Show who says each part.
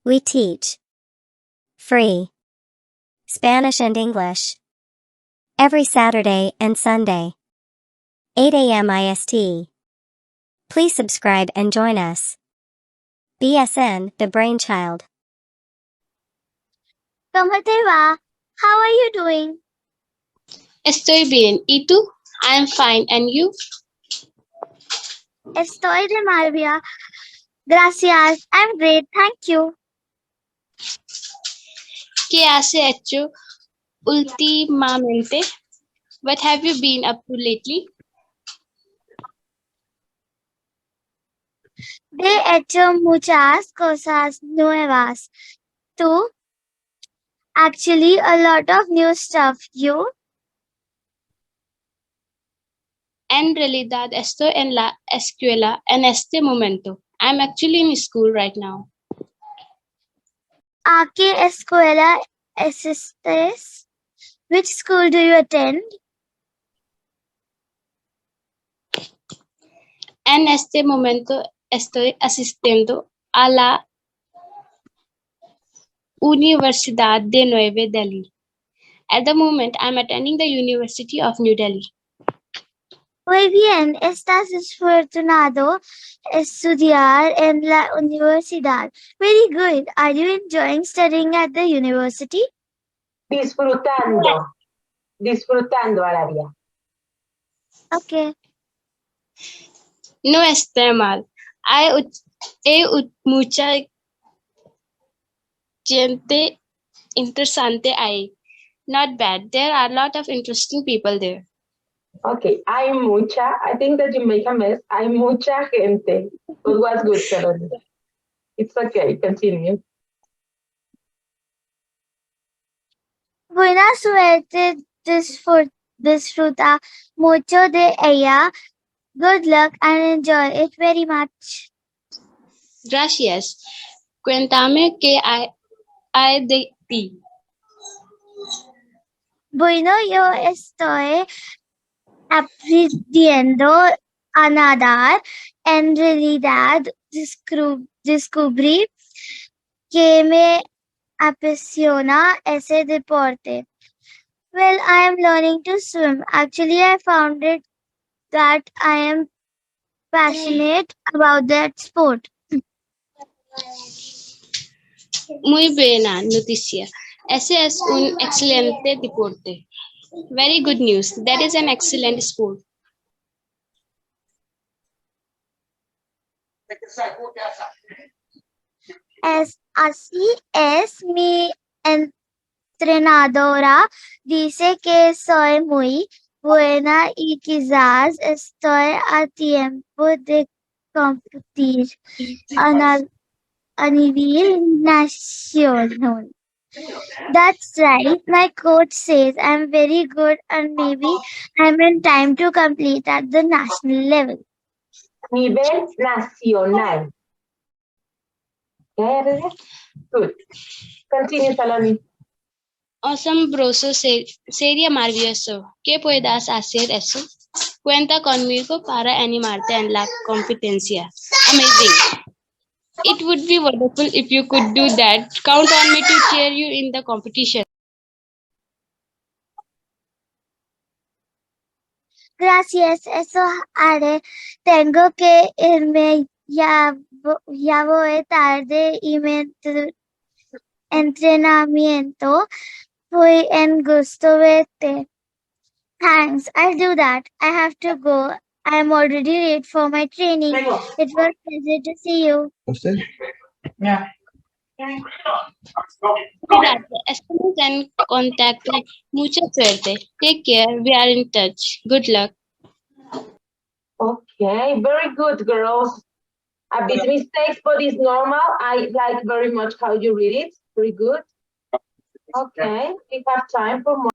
Speaker 1: We teach. Free. Spanish and English. Every Saturday and Sunday. 8 a.m. IST. Please subscribe and join us. BSN, the brainchild.
Speaker 2: ¿Cómo te va? How are you doing?
Speaker 3: Estoy bien. ¿Y tú? I'm fine. And you?
Speaker 2: Estoy de maravilla. Gracias. I'm great. Thank you.
Speaker 3: ¿Qué has hecho últimamente? What have you been up to lately?
Speaker 2: He hecho muchas cosas nuevas. ¿Tú? Actually, a lot of new stuff. You?
Speaker 3: En realidad estoy en la escuela en este momento. I'm actually in school right now.
Speaker 2: ¿A qué escuela asistes? Which school do you attend?
Speaker 3: En este momento estoy asistiendo a la Universidad de Nueva Delhi. At the moment, I'm attending the University of New Delhi.
Speaker 2: Muy bien, estás afortunado estudiar en la universidad. Very good. Are you enjoying studying at the university?
Speaker 4: Disfrutando. Disfrutando, Arabia.
Speaker 2: Okay.
Speaker 3: No está mal. Hay mucha gente interesante ahí. Not bad. There are a lot of interesting people there.
Speaker 4: Okay, hay mucha. I think that you make a mess. Hay mucha gente. But what's good, Carolina? It's okay. Continue.
Speaker 2: Buena suerte, disfruta mucho de ella. Good luck and enjoy it very much.
Speaker 3: Gracias. Cuéntame qué hay de ti.
Speaker 2: Bueno, yo estoy aprendiendo a nadar. En realidad, descubrí que me apasiona ese deporte. Well, I am learning to swim. Actually, I found it that I am passionate about that sport.
Speaker 3: Muy buena noticia. Ese es un excelente deporte. Very good news. That is an excellent sport.
Speaker 2: Así es, mi entrenadora dice que soy muy buena y quizás estoy a tiempo de competir a nivel nacional. That's right. My coach says I'm very good and maybe I'm in time to complete at the national level.
Speaker 4: Nivel nacional. Okay, good. Continue, Salami.
Speaker 3: Asombroso, sería maravilloso. ¿Qué puedas hacer eso? Cuenta conmigo para animarte en la competencia. Amazing. It would be wonderful if you could do that. Count on me to cheer you in the competition.
Speaker 2: Gracias, eso haré. Tengo que irme. Ya voy tarde y mi entrenamiento. Fue un gusto verte. Thanks, I'll do that. I have to go. I'm already late for my training. It was a pleasure to see you.
Speaker 3: Cuídate, estamos en contacto. Mucha suerte. Take care. We are in touch. Good luck.
Speaker 4: Okay, very good, girls. A bit mistakes, but it's normal. I like very much how you read it. Very good. Okay, we have time for more.